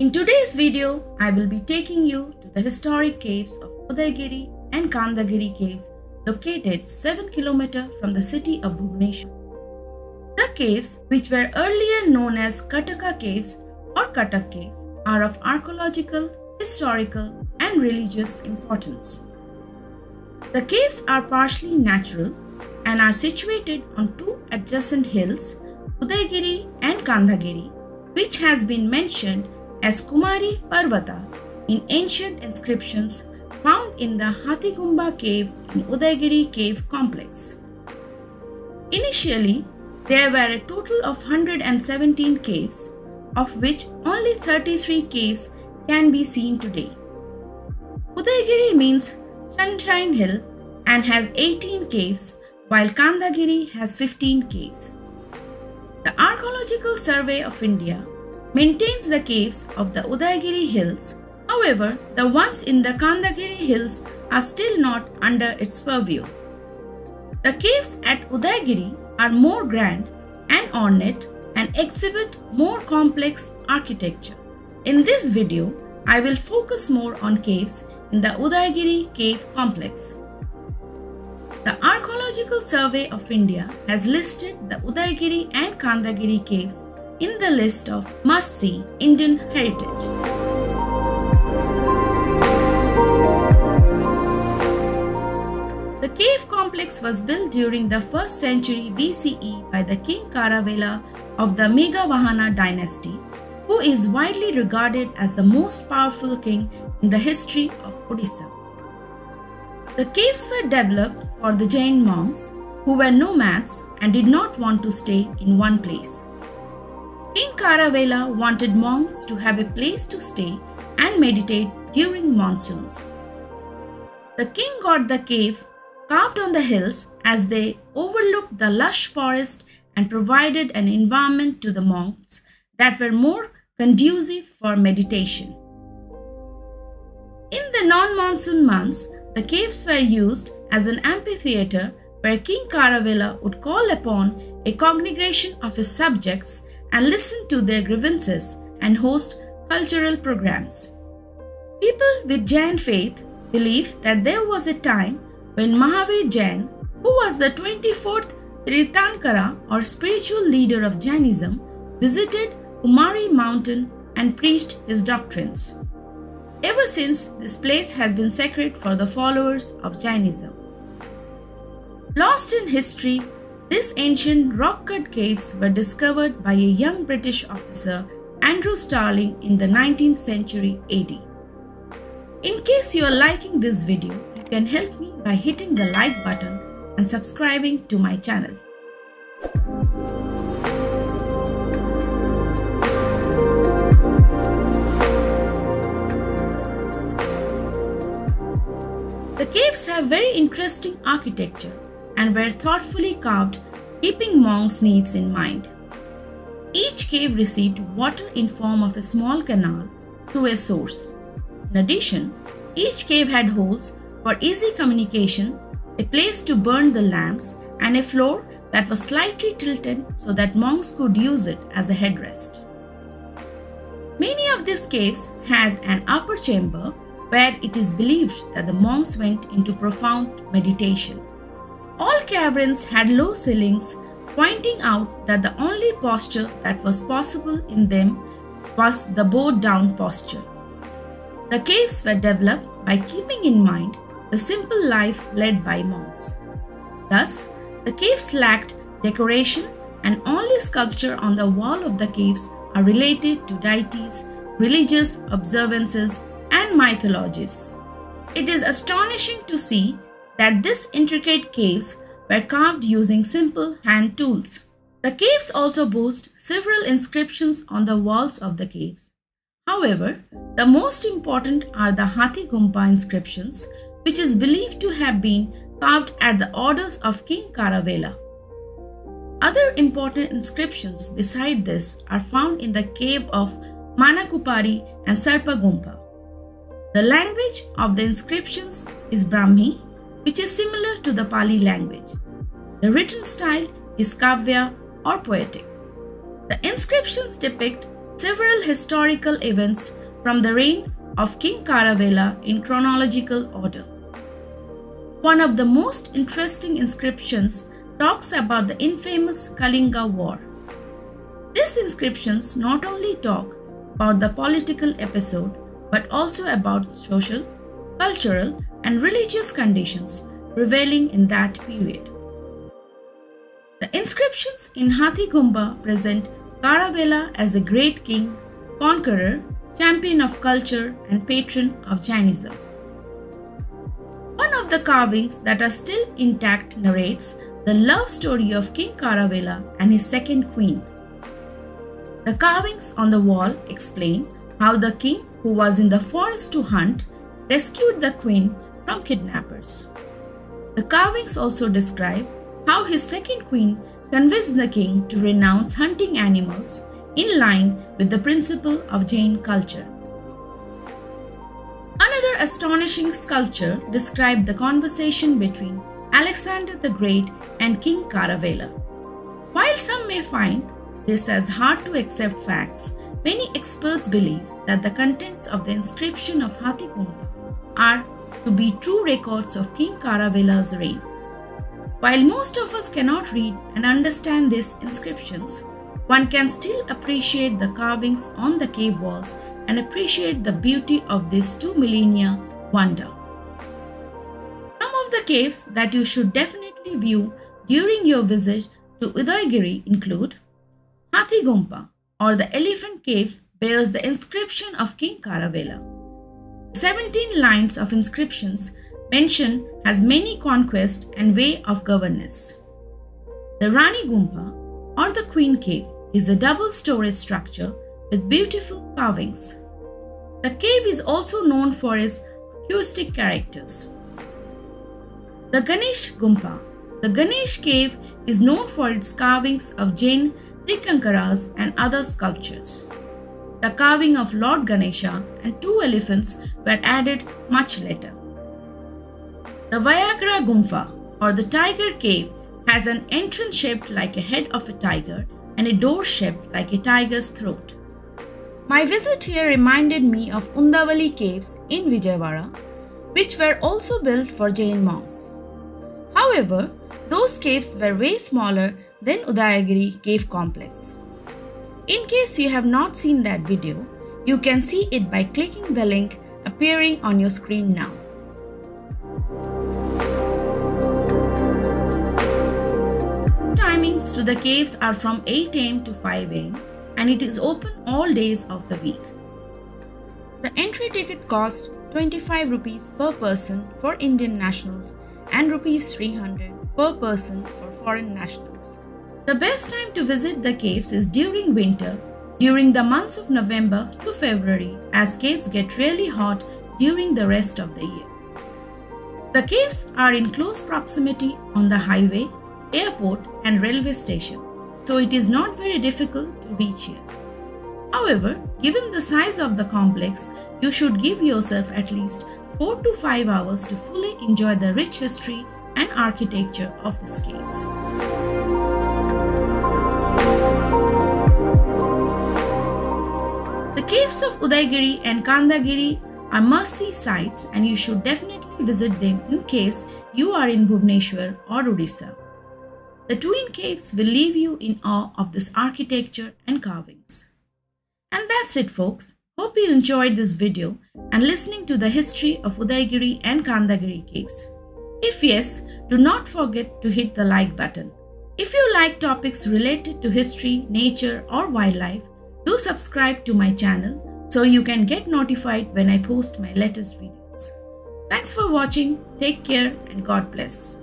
In today's video, I will be taking you to the historic caves of Udayagiri and Khandagiri Caves located 7 km from the city of Bhubaneshwar. The caves, which were earlier known as Kataka Caves or Katak Caves, are of archaeological, historical and religious importance. The caves are partially natural and are situated on two adjacent hills, Udayagiri and Khandagiri, which has been mentioned as Kumari Parvata in ancient inscriptions found in the Hathigumba cave in Udayagiri cave complex. Initially, there were a total of 117 caves, of which only 33 caves can be seen today. Udayagiri means Sunshine Hill and has 18 caves, while Khandagiri has 15 caves. The Archaeological Survey of India maintains the caves of the Udayagiri Hills. However, the ones in the Khandagiri Hills are still not under its purview. The caves at Udayagiri are more grand and ornate and exhibit more complex architecture. In this video, I will focus more on caves in the Udayagiri cave complex. The Archaeological Survey of India has listed the Udayagiri and Khandagiri caves in the list of must-see Indian heritage. The cave complex was built during the 1st century BCE by the King Kharavela of the Meghavahana dynasty, who is widely regarded as the most powerful king in the history of Odisha. The caves were developed for the Jain monks who were nomads and did not want to stay in one place. King Kharavela wanted monks to have a place to stay and meditate during monsoons. The king got the cave carved on the hills as they overlooked the lush forest and provided an environment to the monks that were more conducive for meditation. In the non-monsoon months, the caves were used as an amphitheater where King Kharavela would call upon a congregation of his subjects and listen to their grievances and host cultural programs. People with Jain faith believe that there was a time when Mahavir Jain, who was the 24th Tirthankara or spiritual leader of Jainism, visited Kumari mountain and preached his doctrines. Ever since, this place has been sacred for the followers of Jainism. Lost in history, these ancient rock-cut caves were discovered by a young British officer, Andrew Starling, in the 19th century AD. In case you are liking this video, you can help me by hitting the like button and subscribing to my channel. The caves have very interesting architecture and were thoughtfully carved, keeping monks' needs in mind. Each cave received water in form of a small canal through a source. In addition, each cave had holes for easy communication, a place to burn the lamps, and a floor that was slightly tilted so that monks could use it as a headrest. Many of these caves had an upper chamber where it is believed that the monks went into profound meditation. All caverns had low ceilings, pointing out that the only posture that was possible in them was the bowed down posture. The caves were developed by keeping in mind the simple life led by monks. Thus, the caves lacked decoration and only sculpture on the wall of the caves are related to deities, religious observances, and mythologies. It is astonishing to see that these intricate caves were carved using simple hand tools. The caves also boast several inscriptions on the walls of the caves. However, the most important are the Hathigumba inscriptions, which is believed to have been carved at the orders of King Kharavela. Other important inscriptions beside this are found in the cave of Manakupari and Sarpagumpa. The language of the inscriptions is Brahmi, which is similar to the Pali language. The written style is Kavya or poetic. The inscriptions depict several historical events from the reign of King Kharavela in chronological order. One of the most interesting inscriptions talks about the infamous Kalinga War. These inscriptions not only talk about the political episode but also about social, cultural, and religious conditions prevailing in that period. The inscriptions in Hathigumba present Kharavela as a great king, conqueror, champion of culture, and patron of Jainism. One of the carvings that are still intact narrates the love story of King Kharavela and his second queen. The carvings on the wall explain how the king, who was in the forest to hunt, rescued the queen from kidnappers. The carvings also describe how his second queen convinced the king to renounce hunting animals in line with the principle of Jain culture. Another astonishing sculpture described the conversation between Alexander the Great and King Kharavela. While some may find this as hard to accept facts, many experts believe that the contents of the inscription of Hathigumba are to be true records of King Kharavela's reign. While most of us cannot read and understand these inscriptions, one can still appreciate the carvings on the cave walls and appreciate the beauty of this 2 millennia wonder. Some of the caves that you should definitely view during your visit to Udayagiri include Hathigumba, or the Elephant Cave, bears the inscription of King Kharavela. 17 lines of inscriptions mention has many conquests and way of governance. The Rani Gumpa, or the Queen Cave, is a double storage structure with beautiful carvings. The cave is also known for its acoustic characters. The Ganesh Gumpa. The Ganesh Cave is known for its carvings of Jain Trikankaras and other sculptures. The carving of Lord Ganesha and 2 elephants were added much later. The Vyagra Gumpa, or the Tiger Cave, has an entrance shaped like a head of a tiger and a door shaped like a tiger's throat. My visit here reminded me of Undavali Caves in Vijayawada, which were also built for Jain monks. However, those caves were way smaller than Udayagiri cave complex. In case you have not seen that video, you can see it by clicking the link appearing on your screen now. Timings to the caves are from 8 am to 5 am and it is open all days of the week. The entry ticket costs 25 rupees per person for Indian nationals and rupees 300 per person for foreign nationals. The best time to visit the caves is during winter, during the months of November to February, as caves get really hot during the rest of the year. The caves are in close proximity on the highway, airport and railway station, so it is not very difficult to reach here. However, given the size of the complex, you should give yourself at least 4 to 5 hours to fully enjoy the rich history and architecture of these caves. The caves of Udayagiri and Khandagiri are must-see sites and you should definitely visit them in case you are in Bhubaneshwar or Odisha. The twin caves will leave you in awe of this architecture and carvings. And that's it, folks. Hope you enjoyed this video and listening to the history of Udayagiri and Khandagiri caves. If yes, do not forget to hit the like button. If you like topics related to history, nature or wildlife, do subscribe to my channel so you can get notified when I post my latest videos. Thanks for watching, take care and God bless.